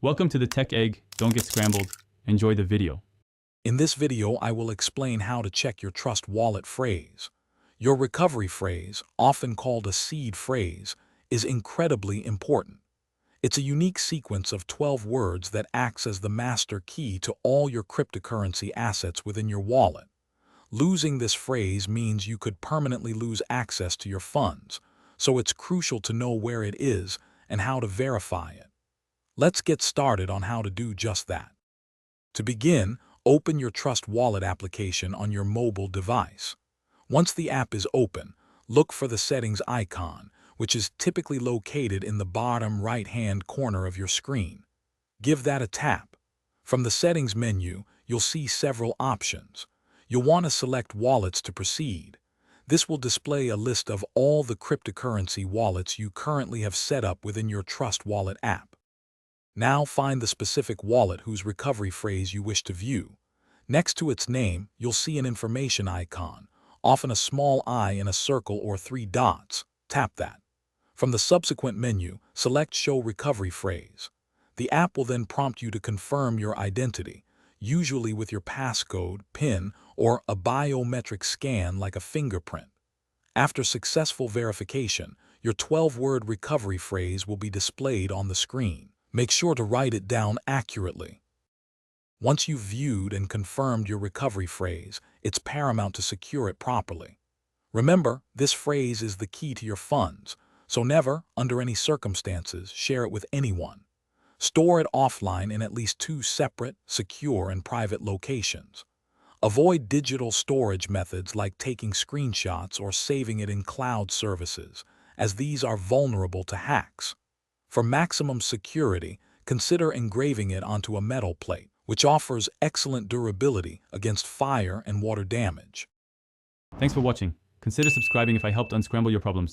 Welcome to the Tech Egg. Don't get scrambled. Enjoy the video. In this video, I will explain how to check your Trust Wallet phrase. Your recovery phrase, often called a seed phrase, is incredibly important. It's a unique sequence of 12 words that acts as the master key to all your cryptocurrency assets within your wallet. Losing this phrase means you could permanently lose access to your funds, so it's crucial to know where it is and how to verify it. Let's get started on how to do just that. To begin, open your Trust Wallet application on your mobile device. Once the app is open, look for the settings icon, which is typically located in the bottom right-hand corner of your screen. Give that a tap. From the settings menu, you'll see several options. You'll want to select Wallets to proceed. This will display a list of all the cryptocurrency wallets you currently have set up within your Trust Wallet app. Now find the specific wallet whose recovery phrase you wish to view. Next to its name, you'll see an information icon, often a small I in a circle or 3 dots. Tap that. From the subsequent menu, select Show Recovery Phrase. The app will then prompt you to confirm your identity, usually with your passcode, PIN, or a biometric scan like a fingerprint. After successful verification, your 12-word recovery phrase will be displayed on the screen. Make sure to write it down accurately. Once you've viewed and confirmed your recovery phrase, it's paramount to secure it properly. Remember, this phrase is the key to your funds, so never, under any circumstances, share it with anyone. Store it offline in at least 2 separate, secure, and private locations. Avoid digital storage methods like taking screenshots or saving it in cloud services, as these are vulnerable to hacks. For maximum security, consider engraving it onto a metal plate, which offers excellent durability against fire and water damage. Thanks for watching. Consider subscribing if I helped unscramble your problems.